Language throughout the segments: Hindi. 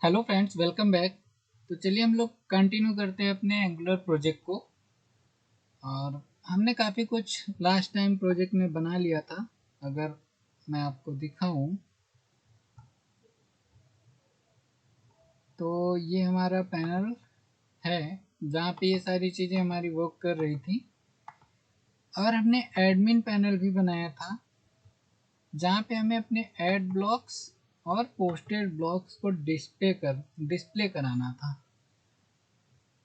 Hello friends, welcome back. तो चलिए हम लोग कंटिन्यू करते हैं अपने एंगुलर प्रोजेक्ट को। और हमने काफ़ी कुछ लास्ट टाइम प्रोजेक्ट में बना लिया था। अगर मैं आपको दिखाऊं तो ये हमारा पैनल है जहाँ पे ये सारी चीज़ें हमारी वर्क कर रही थी। और हमने एडमिन पैनल भी बनाया था जहाँ पे हमें अपने ऐड ब्लॉक्स और पोस्टेड ब्लॉक्स को डिस्प्ले कराना था।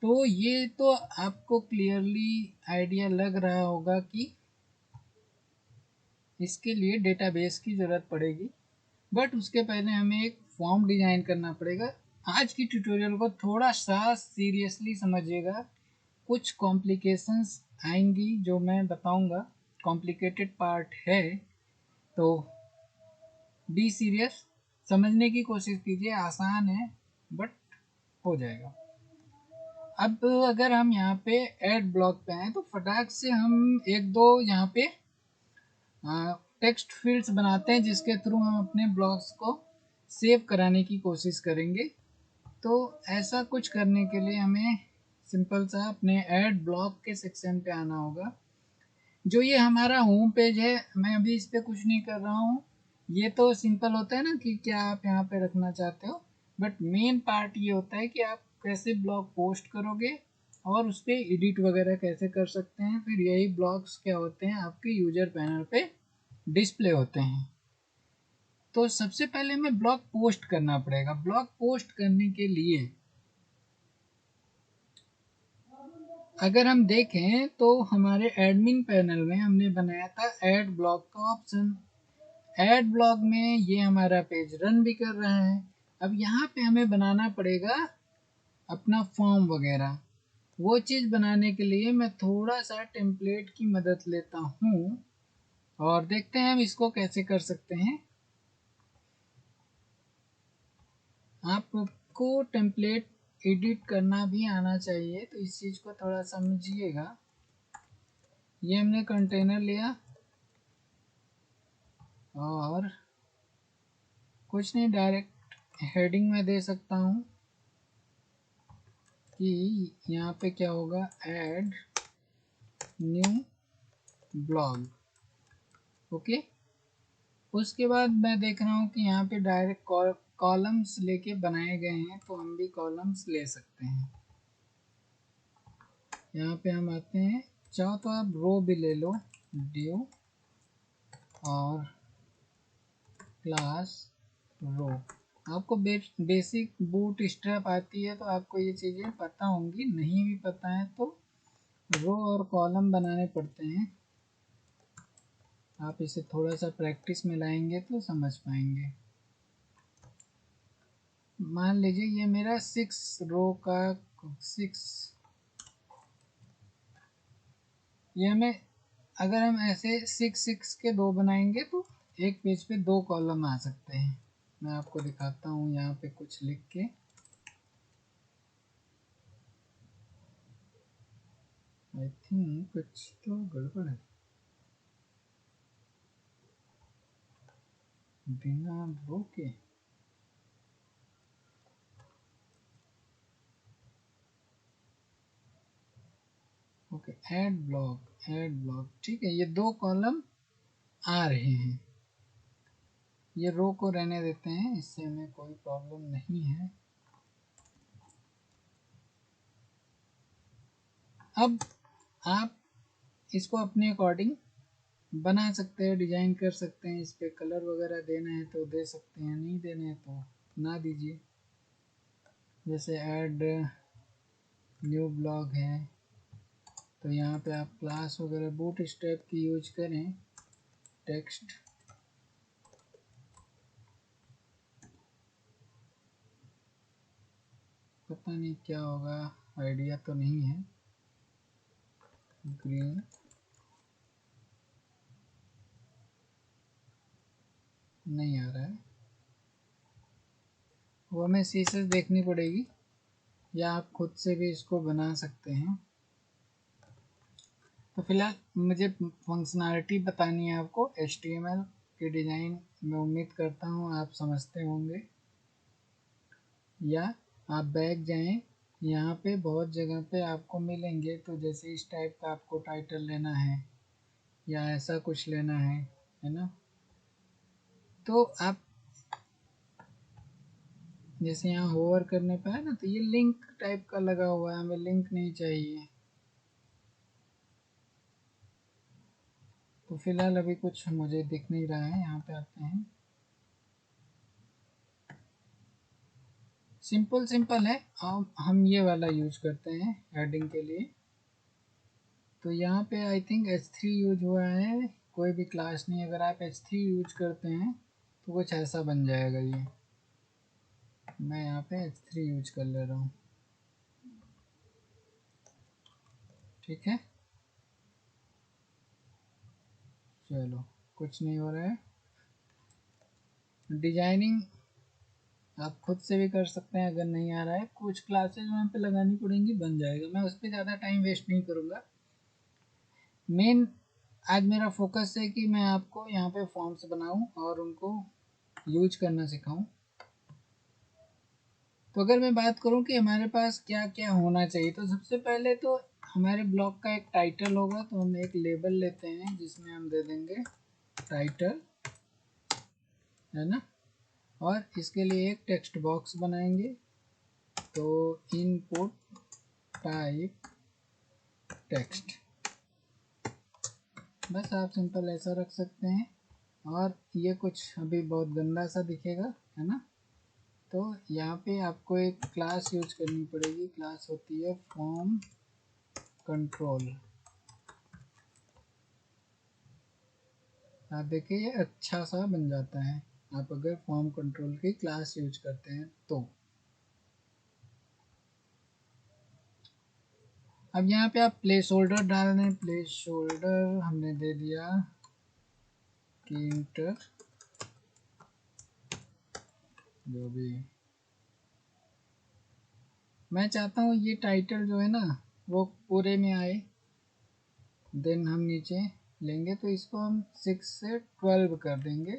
तो ये तो आपको क्लियरली आइडिया लग रहा होगा कि इसके लिए डेटाबेस की ज़रूरत पड़ेगी। बट उसके पहले हमें एक फॉर्म डिज़ाइन करना पड़ेगा। आज की ट्यूटोरियल को थोड़ा सा सीरियसली समझिएगा। कुछ कॉम्प्लिकेशंस आएंगी जो मैं बताऊंगा, कॉम्प्लिकेटेड पार्ट है, तो बी सीरियस, समझने की कोशिश कीजिए। आसान है बट हो जाएगा। अब अगर हम यहाँ पे ऐड ब्लॉक पे हैं तो फटाक से हम एक दो यहाँ पे टेक्स्ट फील्ड्स बनाते हैं जिसके थ्रू हम अपने ब्लॉग्स को सेव कराने की कोशिश करेंगे। तो ऐसा कुछ करने के लिए हमें सिंपल सा अपने ऐड ब्लॉग के सेक्शन पे आना होगा। जो ये हमारा होम पेज है, मैं अभी इस पे कुछ नहीं कर रहा हूँ। ये तो सिंपल होता है ना कि क्या आप यहाँ पे रखना चाहते हो, बट मेन पार्ट ये होता है कि आप कैसे ब्लॉग पोस्ट करोगे और उस पर एडिट वगैरह कैसे कर सकते हैं। फिर यही ब्लॉग्स क्या होते हैं आपके यूजर पैनल पे डिस्प्ले होते हैं। तो सबसे पहले हमें ब्लॉग पोस्ट करना पड़ेगा। ब्लॉग पोस्ट करने के लिए अगर हम देखें तो हमारे एडमिन पैनल में हमने बनाया था ऐड ब्लॉग का ऑप्शन। ऐड ब्लॉग में ये हमारा पेज रन भी कर रहा है। अब यहाँ पे हमें बनाना पड़ेगा अपना फॉर्म वगैरह। वो चीज़ बनाने के लिए मैं थोड़ा सा टेम्पलेट की मदद लेता हूँ और देखते हैं हम इसको कैसे कर सकते हैं। आपको टेम्पलेट एडिट करना भी आना चाहिए, तो इस चीज़ को थोड़ा समझिएगा। ये हमने कंटेनर लिया और कुछ नहीं, डायरेक्ट हेडिंग में दे सकता हूँ कि यहाँ पे क्या होगा, ऐड न्यू ब्लॉग। ओके, उसके बाद मैं देख रहा हूँ कि यहाँ पे डायरेक्ट कॉलम्स लेके बनाए गए हैं, तो हम भी कॉलम्स ले सकते हैं। यहाँ पे हम आते हैं, चाहो तो आप रो भी ले लो, ड्यू और क्लास रो। आपको बेसिक बूट स्ट्रैप आती है तो आपको ये चीज़ें पता होंगी। नहीं भी पता है तो रो और कॉलम बनाने पड़ते हैं। आप इसे थोड़ा सा प्रैक्टिस में लाएंगे तो समझ पाएंगे। मान लीजिए ये मेरा 6 रो का 6, ये हमें, अगर हम ऐसे 6 के दो बनाएंगे तो एक पेज पे 2 कॉलम आ सकते हैं। मैं आपको दिखाता हूँ यहाँ पे कुछ लिख के। आई थिंक कुछ तो गड़बड़ है। बिना रो के ओके, ऐड ब्लॉक ठीक है। ये 2 कॉलम आ रहे हैं। ये रो को रहने देते हैं, इससे हमें कोई प्रॉब्लम नहीं है। अब आप इसको अपने अकॉर्डिंग बना सकते हैं, डिजाइन कर सकते हैं। इस पे कलर वगैरह देना है तो दे सकते हैं, नहीं देने हैं तो ना दीजिए। जैसे ऐड न्यू ब्लॉग है तो यहाँ पे आप क्लास वगैरह बूट स्ट्रैप की यूज करें। टेक्स्ट पता नहीं क्या होगा, आइडिया तो नहीं है। ग्रीन नहीं आ रहा है, वो हमें सीसेस देखनी पड़ेगी या आप खुद से भी इसको बना सकते हैं। तो फिलहाल मुझे फंक्शनैलिटी बतानी है आपको HTML के डिज़ाइन। मैं उम्मीद करता हूँ आप समझते होंगे। या आप बैक जाएं, यहाँ पे बहुत जगह पे आपको मिलेंगे। तो जैसे इस टाइप का आपको टाइटल लेना है या ऐसा कुछ लेना है ना, तो आप जैसे यहाँ होवर करने पे है ना, तो ये लिंक टाइप का लगा हुआ है, हमें लिंक नहीं चाहिए। तो फिलहाल अभी कुछ मुझे दिख नहीं रहा है। यहाँ पे आते हैं, सिंपल सिंपल है। हम ये वाला यूज करते हैं हेडिंग के लिए। तो यहाँ पे आई थिंक h3 यूज हुआ है, कोई भी क्लास नहीं। अगर आप h3 यूज करते हैं तो कुछ ऐसा बन जाएगा। ये मैं यहाँ पे h3 यूज कर ले रहा हूँ, ठीक है। चलो, कुछ नहीं हो रहा है। डिजाइनिंग आप खुद से भी कर सकते हैं, अगर नहीं आ रहा है कुछ क्लासेस वहाँ पे लगानी पड़ेंगी, बन जाएगा। मैं उस पर ज़्यादा टाइम वेस्ट नहीं करूँगा। मेन आज मेरा फोकस है कि मैं आपको यहाँ पे फॉर्म्स बनाऊँ और उनको यूज करना सिखाऊँ। तो अगर मैं बात करूं कि हमारे पास क्या क्या होना चाहिए, तो सबसे पहले तो हमारे ब्लॉग का एक टाइटल होगा। तो हम एक लेबल लेते हैं जिसमें हम दे देंगे टाइटल, है ना। और इसके लिए एक टेक्स्ट बॉक्स बनाएंगे। तो इनपुट टाइप टेक्स्ट, बस आप सिंपल ऐसा रख सकते हैं। और ये कुछ अभी बहुत गंदा सा दिखेगा, है ना। तो यहाँ पे आपको एक क्लास यूज करनी पड़ेगी। क्लास होती है फॉर्म कंट्रोल। आप देखिए ये अच्छा सा बन जाता है, आप अगर फॉर्म कंट्रोल की क्लास यूज करते हैं तो। अब यहाँ पे आप प्लेस होल्डर डाल दें। प्लेस होल्डर हमने दे दिया कि इंटर, जो भी मैं चाहता हूँ ये टाइटल जो है ना वो पूरे में आए। देन हम नीचे लेंगे तो इसको हम 6 से 12 कर देंगे।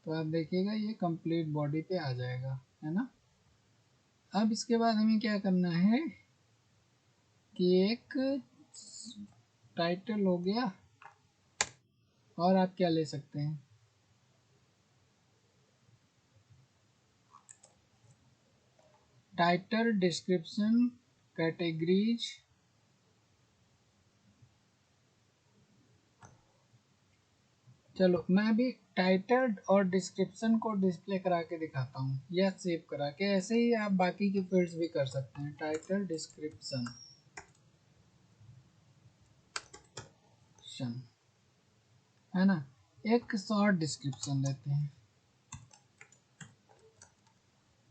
तो आप देखिएगा ये कंप्लीट बॉडी पे आ जाएगा, है ना। अब इसके बाद हमें क्या करना है कि एक टाइटल हो गया। और आप क्या ले सकते हैं, टाइटल, डिस्क्रिप्शन, कैटेगरीज। चलो मैं अभी टाइटल और डिस्क्रिप्शन को डिस्प्ले करा के दिखाता हूँ या सेव करा के। ऐसे ही आप बाकी की फील्ड्स भी कर सकते हैं। टाइटल, डिस्क्रिप्शन, है ना। एक शॉर्ट डिस्क्रिप्शन लेते हैं,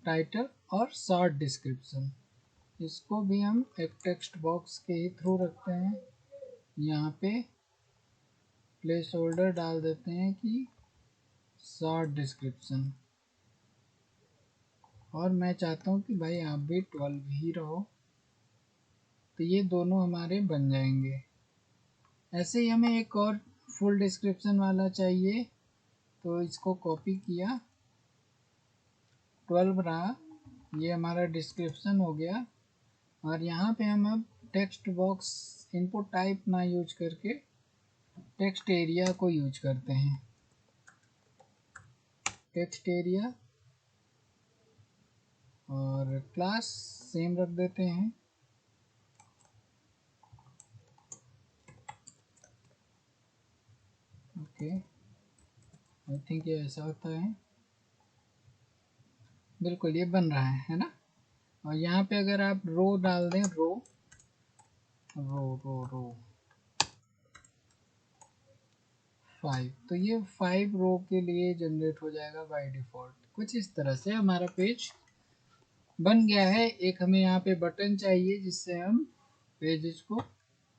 टाइटल और शॉर्ट डिस्क्रिप्शन। इसको भी हम एक टेक्स्ट बॉक्स के ही थ्रू रखते हैं। यहाँ पे प्लेस होल्डर डाल देते हैं कि शॉर्ट डिस्क्रिप्शन। और मैं चाहता हूँ कि भाई आप भी 12 ही रहो। तो ये दोनों हमारे बन जाएंगे। ऐसे ही हमें एक और फुल डिस्क्रिप्शन वाला चाहिए। तो इसको कॉपी किया, 12 रहा, ये हमारा डिस्क्रिप्शन हो गया। और यहाँ पे हम अब टेक्स्ट बॉक्स इनपुट टाइप ना यूज करके टेक्स्ट एरिया को यूज करते हैं। टेक्स्ट एरिया और क्लास सेम रख देते हैं। ओके, आई थिंक ये ऐसा होता है। बिल्कुल ये बन रहा है ना। और यहाँ पे अगर आप रो डाल दें, रो रो रो रो 5, तो ये 5 रो के लिए जनरेट हो जाएगा बाय डिफ़ॉल्ट। कुछ इस तरह से हमारा पेज बन गया है। एक हमें यहाँ पे बटन चाहिए जिससे हम पेजेस को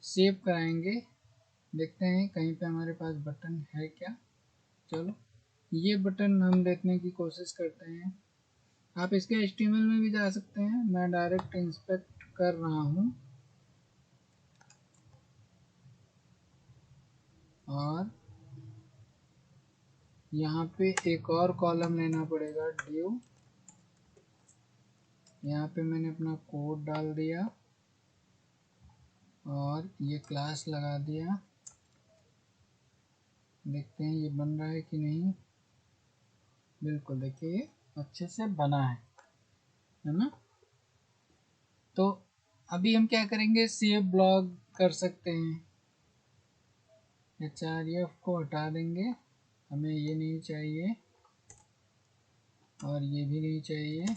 सेव कराएंगे। देखते हैं कहीं पे हमारे पास बटन है क्या। चलो ये बटन हम देखने की कोशिश करते हैं। आप इसके HTML में भी जा सकते हैं, मैं डायरेक्ट इंस्पेक्ट कर रहा हूँ। और यहाँ पे एक और कॉलम लेना पड़ेगा, ड्यू यहाँ पे मैंने अपना कोड डाल दिया और ये क्लास लगा दिया। देखते हैं ये बन रहा है कि नहीं। बिल्कुल, देखिए ये अच्छे से बना है ना। तो अभी हम क्या करेंगे, सेव ब्लॉग कर सकते हैं। HRF को हटा देंगे, हमें ये नहीं चाहिए और ये भी नहीं चाहिए।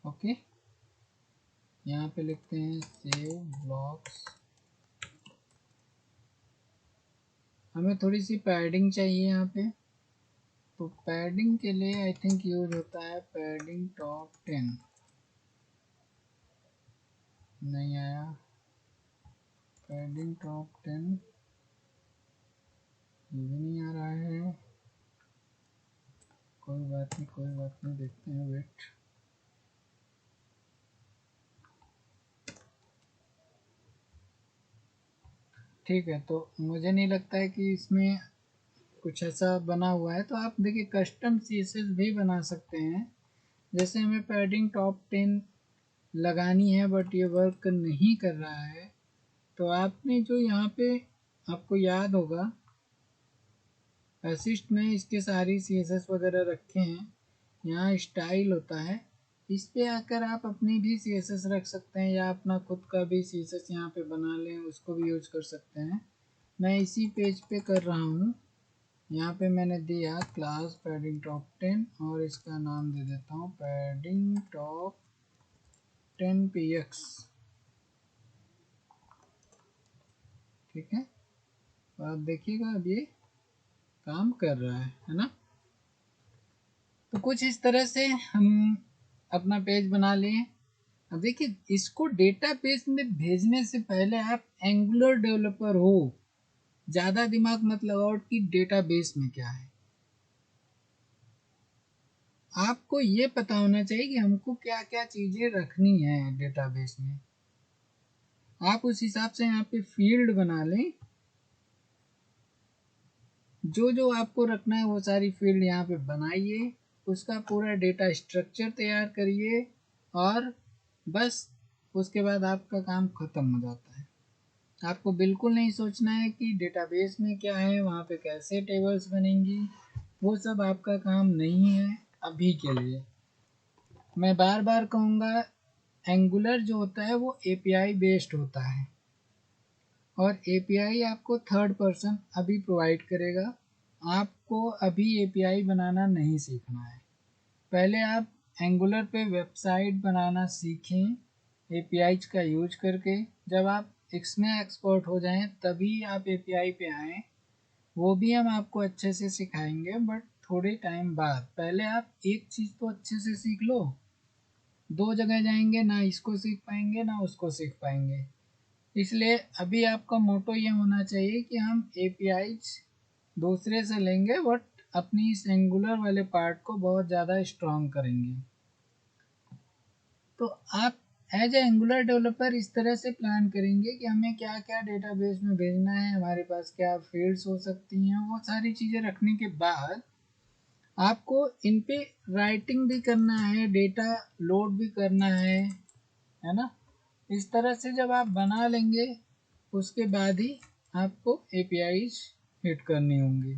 ओके, यहाँ पे लिखते हैं सेव ब्लॉक्स। हमें थोड़ी सी पैडिंग चाहिए यहाँ पे, तो पैडिंग के लिए आई थिंक यूज होता है पैडिंग टॉप 10। नहीं आया पैडिंग टॉप 10, ये भी नहीं आ रहा है। कोई बात नहीं, कोई बात नहीं, देखते हैं, वेट। ठीक है, तो मुझे नहीं लगता है कि इसमें कुछ ऐसा बना हुआ है। तो आप देखिए कस्टम CSS भी बना सकते हैं। जैसे हमें पैडिंग टॉप 10 लगानी है बट ये वर्क नहीं कर रहा है, तो आपने जो यहाँ पे, आपको याद होगा असिस्ट में इसके सारी CSS वगैरह रखे हैं। यहाँ स्टाइल होता है, इस पे आकर आप अपनी भी CSS रख सकते हैं या अपना खुद का भी CSS यहाँ पे बना लें, उसको भी यूज कर सकते हैं। मैं इसी पेज पे कर रहा हूँ। यहाँ पे मैंने दिया क्लास पैडिंग टॉप 10 और इसका नाम दे देता हूँ पैडिंग टॉप 10 PX। ठीक है, तो आप देखिएगा अब ये काम कर रहा है ना। तो कुछ इस तरह से हम अपना पेज बना लें। अब देखिए इसको डेटाबेस में भेजने से पहले आप एंगुलर डेवलपर हो, ज़्यादा दिमाग मत लगाओ कि डेटाबेस में क्या है। आपको ये पता होना चाहिए कि हमको क्या क्या चीज़ें रखनी है डेटाबेस में। आप उस हिसाब से यहाँ पे फील्ड बना लें, जो जो आपको रखना है वो सारी फील्ड यहाँ पे बनाइए, उसका पूरा डेटा स्ट्रक्चर तैयार करिए और बस उसके बाद आपका काम ख़त्म हो जाता है। आपको बिल्कुल नहीं सोचना है कि डेटाबेस में क्या है, वहाँ पे कैसे टेबल्स बनेंगी, वो सब आपका काम नहीं है अभी के लिए। मैं बार बार कहूँगा, एंगुलर जो होता है वो API बेस्ड होता है और API आपको थर्ड पर्सन अभी प्रोवाइड करेगा। आपको अभी API बनाना नहीं सीखना है। पहले आप एंगुलर पे वेबसाइट बनाना सीखें API का यूज करके। जब आप इसमें एक्सपर्ट हो जाएं तभी आप API पे आएँ, वो भी हम आपको अच्छे से सिखाएंगे बट थोड़े टाइम बाद। पहले आप एक चीज़ तो अच्छे से सीख लो, दो जगह जाएंगे ना इसको सीख पाएंगे ना उसको सीख पाएंगे। इसलिए अभी आपका मोटो ये होना चाहिए कि हम API दूसरे से लेंगे बट अपनी इस एंगुलर वाले पार्ट को बहुत ज़्यादा स्ट्रॉन्ग करेंगे। तो आप एज ए एंगुलर डेवलपर इस तरह से प्लान करेंगे कि हमें क्या क्या डेटाबेस में भेजना है, हमारे पास क्या फील्ड्स हो सकती हैं, वो सारी चीज़ें रखने के बाद आपको इन पे राइटिंग भी करना है, डेटा लोड भी करना है ना। इस तरह से जब आप बना लेंगे उसके बाद ही आपको APIs हिट करनी होंगी।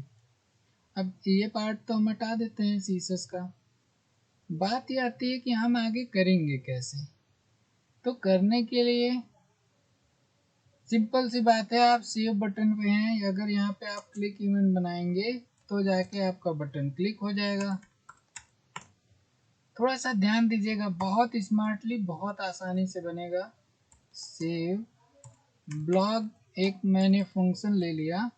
अब ये पार्ट तो हम हटा देते हैं CSS का। बात ये आती है कि हम आगे करेंगे कैसे। तो करने के लिए सिंपल सी बात है, आप सेव बटन पे हैं, अगर यहाँ पे आप क्लिक इवेंट बनाएंगे तो जाके आपका बटन क्लिक हो जाएगा। थोड़ा सा ध्यान दीजिएगा, बहुत स्मार्टली बहुत आसानी से बनेगा। सेव ब्लॉग एक मैंने फंक्शन ले लिया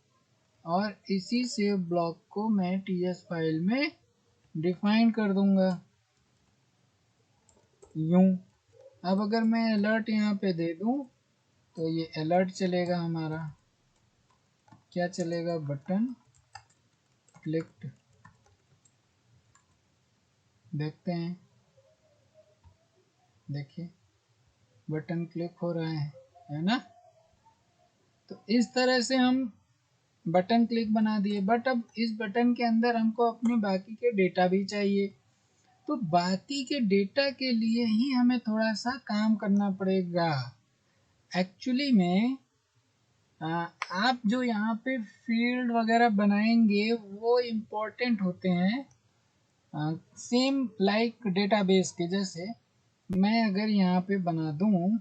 और इसी सेव ब्लॉग को मैं TS फाइल में डिफाइन कर दूंगा यूं। अब अगर मैं अलर्ट यहाँ पे दे दूं तो ये अलर्ट चलेगा हमारा। क्या चलेगा, बटन क्लिक्ड। देखते हैं, देखिए बटन क्लिक हो रहा है ना। तो इस तरह से हम बटन क्लिक बना दिए, बट अब इस बटन के अंदर हमको अपने बाकी के डेटा भी चाहिए। तो बाकी के डेटा के लिए ही हमें थोड़ा सा काम करना पड़ेगा। एक्चुअली में आप जो यहाँ पे फील्ड वगैरह बनाएंगे वो इम्पोर्टेंट होते हैं, सेम लाइक डेटाबेस के। जैसे मैं अगर यहाँ पे बना दूँ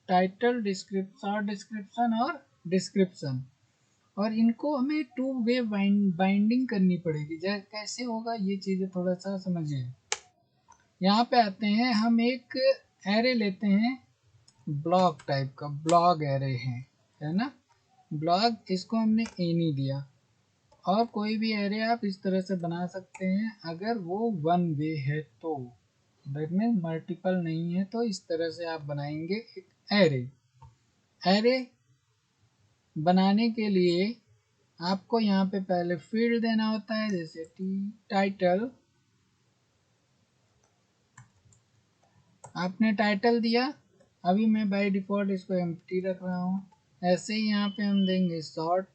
टाइटल, डिस्क्रिप्शन और डिस्क्रिप्शन, और इनको हमें टू वे बाइंडिंग करनी पड़ेगी। कैसे होगा ये चीज़ें थोड़ा सा समझिए। यहाँ पे आते हैं, हम एक एरे लेते हैं, ब्लॉग टाइप का ब्लॉग एरे है ना। ब्लॉग, इसको हमने एनी दिया, और कोई भी एरे आप इस तरह से बना सकते हैं अगर वो वन वे है तो, दैट मीन मल्टीपल नहीं है तो इस तरह से आप बनाएंगे एक एरे। एरे बनाने के लिए आपको यहाँ पे पहले फील्ड देना होता है, जैसे टाइटल। आपने टाइटल दिया, अभी मैं बाय डिफ़ॉल्ट इसको एम्प्टी रख रहा हूँ। ऐसे ही यहाँ पे हम देंगे शॉर्ट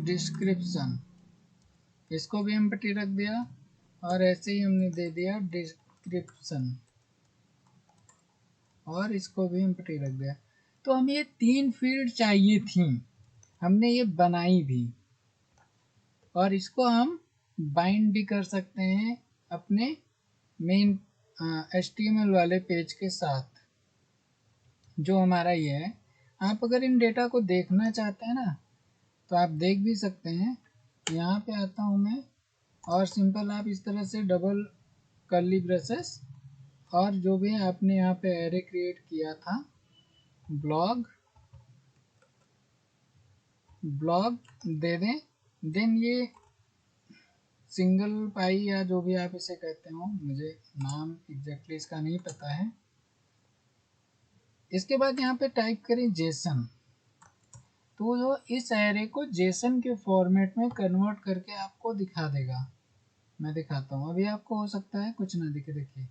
डिस्क्रिप्शन, इसको भी एम्प्टी रख दिया, और ऐसे ही हमने दे दिया डिस्क्रिप्शन, और इसको भी एम्प्टी रख दिया। तो हमें ये 3 फील्ड चाहिए थी, हमने ये बनाई भी, और इसको हम बाइंड भी कर सकते हैं अपने मेन HTML वाले पेज के साथ, जो हमारा ये है। आप अगर इन डेटा को देखना चाहते हैं ना तो आप देख भी सकते हैं। यहाँ पे आता हूँ मैं, और सिंपल आप इस तरह से डबल कर्ली ब्रेसेस, और जो भी आपने यहाँ पे एरे क्रिएट किया था, ब्लॉग दे दें। देन ये सिंगल पाई या जो भी आप इसे कहते हो, मुझे नाम एग्जैक्टली इसका नहीं पता है। इसके बाद यहाँ पे टाइप करें जेसन, तो जो इस एरे को जेसन के फॉर्मेट में कन्वर्ट करके आपको दिखा देगा। मैं दिखाता हूँ, अभी आपको हो सकता है कुछ ना दिखे। देखिए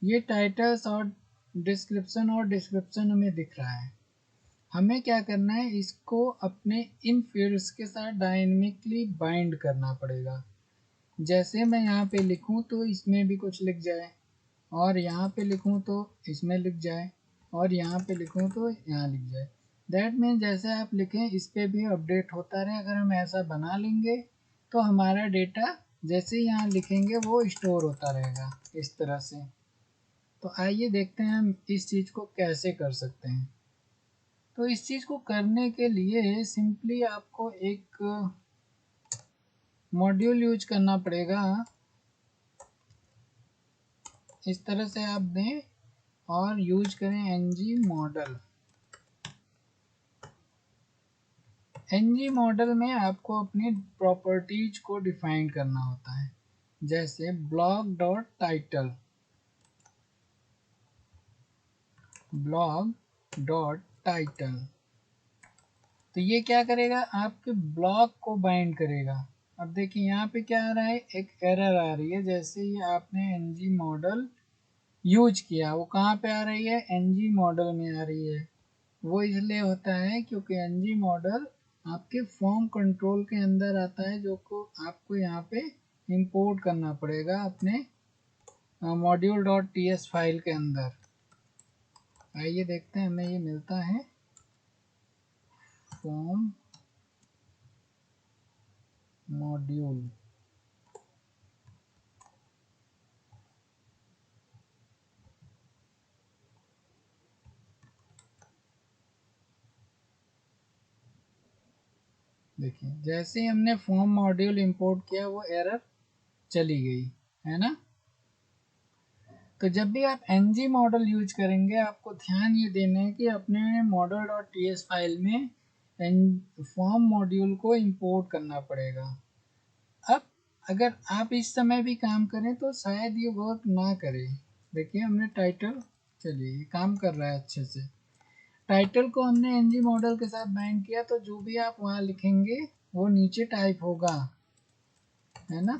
ये टाइटल्स और डिस्क्रिप्शन हमें दिख रहा है। हमें क्या करना है, इसको अपने इन फील्ड्स के साथ डायनेमिकली बाइंड करना पड़ेगा। जैसे मैं यहाँ पे लिखूँ तो इसमें भी कुछ लिख जाए, और यहाँ पे लिखूँ तो इसमें लिख जाए, और यहाँ पे लिखूँ तो यहाँ लिख जाए। दैट मीन जैसे आप लिखें इस पे भी अपडेट होता रहे। अगर हम ऐसा बना लेंगे तो हमारा डेटा जैसे यहाँ लिखेंगे वो स्टोर होता रहेगा इस तरह से। तो आइए देखते हैं हम इस चीज़ को कैसे कर सकते हैं। तो इस चीज़ को करने के लिए सिंपली आपको एक मॉड्यूल यूज करना पड़ेगा। इस तरह से आप दें और यूज करें ng मॉडल। ng मॉडल में आपको अपनी प्रॉपर्टीज को डिफाइन करना होता है, जैसे ब्लॉग डॉट टाइटल। तो ये क्या करेगा, आपके ब्लॉग को बाइंड करेगा। अब देखिए यहाँ पे क्या आ रहा है, एक एरर आ रही है। जैसे ही आपने ng मॉडल यूज किया, वो कहाँ पे आ रही है, ng मॉडल में आ रही है। वो इसलिए होता है क्योंकि ng मॉडल आपके फॉर्म कंट्रोल के अंदर आता है, जो को आपको यहाँ पे इंपोर्ट करना पड़ेगा अपने module.ts फाइल के अंदर। आइए देखते हैं हमें ये मिलता है, फॉर्म मॉड्यूल। देखिए जैसे ही हमने फॉर्म मॉड्यूल इंपोर्ट किया वो एरर चली गई, है ना। तो जब भी आप ng मॉडल यूज करेंगे आपको ध्यान ये देना है कि अपने model.ts फाइल में फॉर्म मॉड्यूल को इंपोर्ट करना पड़ेगा। अब अगर आप इस समय भी काम करें तो शायद ये वर्क ना करे। देखिए हमने टाइटल, चलिए ये काम कर रहा है अच्छे से। टाइटल को हमने ng मॉडल के साथ बाइंड किया, तो जो भी आप वहाँ लिखेंगे वो नीचे टाइप होगा, है ना।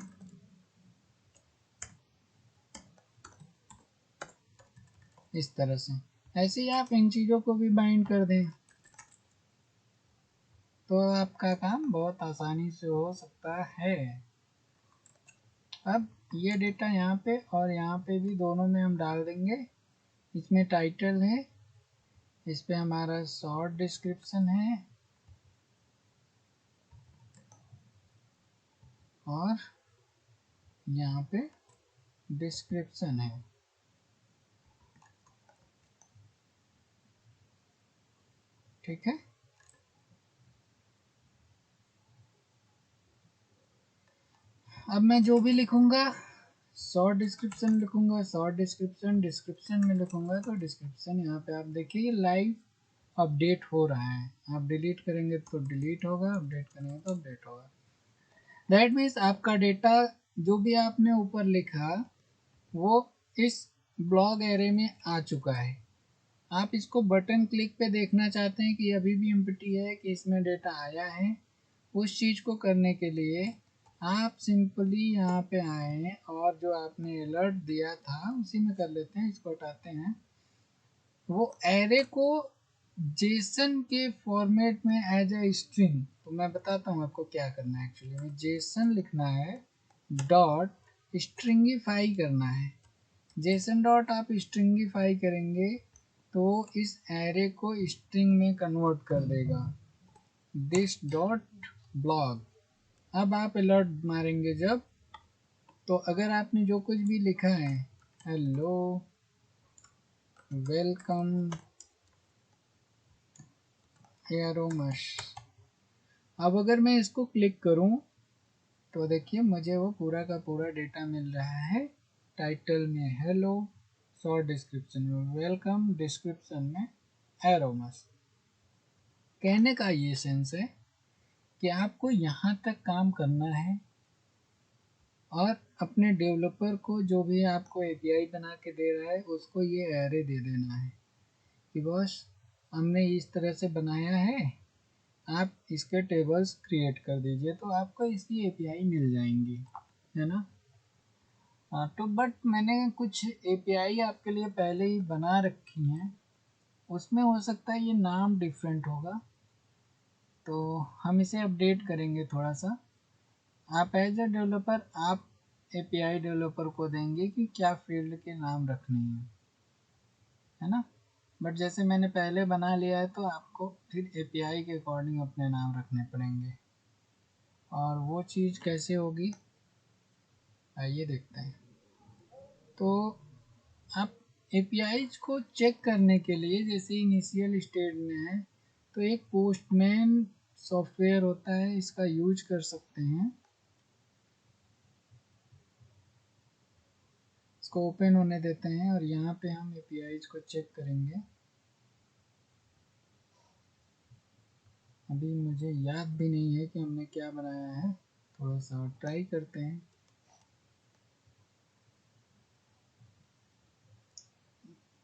इस तरह से ऐसे ही आप इन चीज़ों को भी बाइंड कर दें। तो आपका काम बहुत आसानी से हो सकता है। अब ये डेटा यहाँ पे और यहाँ पे भी दोनों में हम डाल देंगे। इसमें टाइटल है, इस पे हमारा शॉर्ट डिस्क्रिप्शन है और यहाँ पे डिस्क्रिप्शन है। ठीक है, अब मैं जो भी लिखूंगा शॉर्ट डिस्क्रिप्शन लिखूंगा, शॉर्ट डिस्क्रिप्शन डिस्क्रिप्शन में लिखूंगा तो डिस्क्रिप्शन यहाँ पे आप देखिए लाइव अपडेट हो रहा है। आप डिलीट करेंगे तो डिलीट होगा, अपडेट करेंगे तो अपडेट होगा। दैट मीन्स आपका डेटा जो भी आपने ऊपर लिखा वो इस ब्लॉग एरे में आ चुका है। आप इसको बटन क्लिक पे देखना चाहते हैं कि अभी भी एम्प्टी है कि इसमें डेटा आया है। उस चीज़ को करने के लिए आप सिंपली यहाँ पे आए और जो आपने अलर्ट दिया था उसी में कर लेते हैं। इसको हटाते हैं। वो एरे को जेसन के फॉर्मेट में एज ए स्ट्रिंग, तो मैं बताता हूँ आपको क्या करना है। एक्चुअली में जेसन लिखना है, डॉट स्ट्रिंगिफाई करना है। जेसन डॉट आप स्ट्रिंगिफाई करेंगे तो इस एरे को स्ट्रिंग में कन्वर्ट कर देगा। This dot blog. अब आप अलर्ट मारेंगे जब, तो अगर आपने जो कुछ भी लिखा है, हेलो वेलकम एरोमस, अब अगर मैं इसको क्लिक करूं तो देखिए मुझे वो पूरा का पूरा डेटा मिल रहा है। टाइटल में हेलो, शॉर्ट डिस्क्रिप्शन में वेलकम, डिस्क्रिप्शन में एरोमस। कहने का ये सेंस है कि आपको यहाँ तक काम करना है और अपने डेवलपर को जो भी आपको एपीआई बना के दे रहा है उसको ये एरे दे देना है कि बॉस हमने इस तरह से बनाया है, आप इसके टेबल्स क्रिएट कर दीजिए, तो आपको इसकी एपीआई मिल जाएंगी, है ना। हाँ, तो बट मैंने कुछ एपीआई आपके लिए पहले ही बना रखी हैं, उसमें हो सकता है ये नाम डिफरेंट होगा, तो हम इसे अपडेट करेंगे थोड़ा सा। आप एज ए डेवलपर आप एपीआई डेवलपर को देंगे कि क्या फील्ड के नाम रखने हैं, है ना। बट जैसे मैंने पहले बना लिया है तो आपको फिर एपीआई के अकॉर्डिंग अपने नाम रखने पड़ेंगे। और वो चीज़ कैसे होगी आइए देखते हैं। तो आप एपीआई को चेक करने के लिए जैसे इनिशियल स्टेज में है तो एक पोस्टमैन सॉफ्टवेयर होता है, इसका यूज कर सकते हैं। इसको ओपन होने देते हैं और यहाँ पे हम एपीआई को चेक करेंगे। अभी मुझे याद भी नहीं है कि हमने क्या बनाया है, थोड़ा सा ट्राई करते हैं।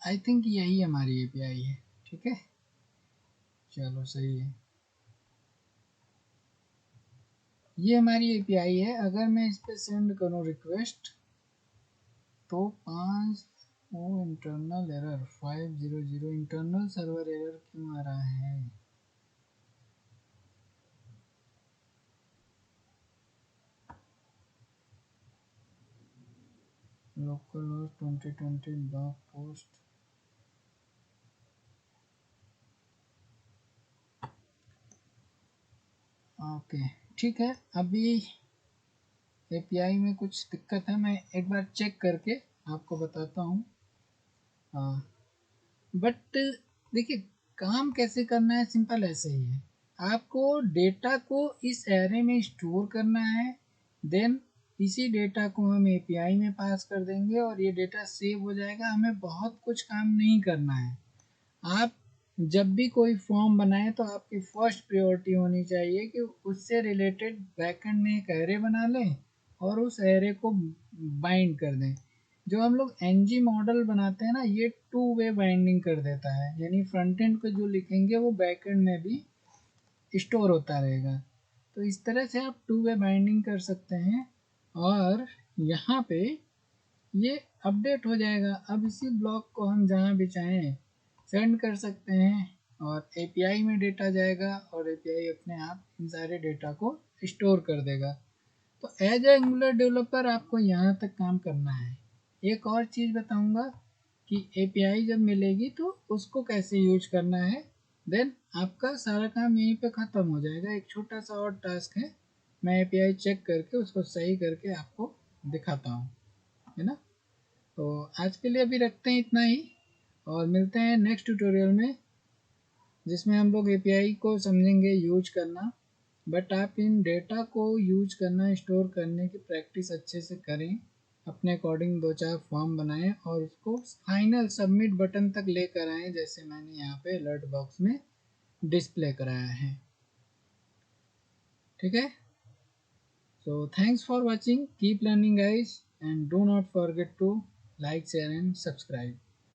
आई थिंक यही हमारी एपीआई है। ठीक है, चलो सही है, ये हमारी एपीआई है। अगर मैं इस पर सेंड करूँ रिक्वेस्ट तो 5 वो internal error 500 internal server error क्यों आ रहा है। Local host 2020 blog post, okay ठीक है। अभी एपीआई में कुछ दिक्कत है, मैं एक बार चेक करके आपको बताता हूँ। हाँ, बट देखिए काम कैसे करना है, सिंपल ऐसे ही है। आपको डेटा को इस एरे में स्टोर करना है, देन इसी डेटा को हम एपीआई में पास कर देंगे और ये डेटा सेव हो जाएगा। हमें बहुत कुछ काम नहीं करना है। आप जब भी कोई फॉर्म बनाएं तो आपकी फर्स्ट प्रायोरिटी होनी चाहिए कि उससे रिलेटेड बैकएंड में एक एरे बना लें और उस एरे को बाइंड कर दें। जो हम लोग एनजी मॉडल बनाते हैं ना, ये टू वे बाइंडिंग कर देता है, यानी फ्रंट एंड पे जो लिखेंगे वो बैक एंड में भी स्टोर होता रहेगा। तो इस तरह से आप टू वे बाइंडिंग कर सकते हैं और यहाँ पे ये अपडेट हो जाएगा। अब इसी ब्लॉक को हम जहाँ भी चाहें सेंड कर सकते हैं और एपीआई में डेटा जाएगा और एपीआई अपने आप इन सारे डेटा को स्टोर कर देगा। तो एज ए एंगुलर डेवलपर आपको यहाँ तक काम करना है। एक और चीज़ बताऊँगा कि एपीआई जब मिलेगी तो उसको कैसे यूज करना है, देन आपका सारा काम यहीं पे ख़त्म हो जाएगा। एक छोटा सा और टास्क है, मैं एपीआई चेक करके उसको सही करके आपको दिखाता हूँ, है ना। तो आज के लिए अभी रखते हैं इतना ही और मिलते हैं नेक्स्ट ट्यूटोरियल में, जिसमें हम लोग एपीआई को समझेंगे यूज करना। बट आप इन डेटा को यूज करना, स्टोर करने की प्रैक्टिस अच्छे से करें, अपने अकॉर्डिंग 2-4 फॉर्म बनाएं और उसको फाइनल सबमिट बटन तक लेकर आएँ, जैसे मैंने यहाँ पे अलर्ट बॉक्स में डिस्प्ले कराया है। ठीक है, so thanks for watching, keep learning guys, and do not forget to like, share and subscribe.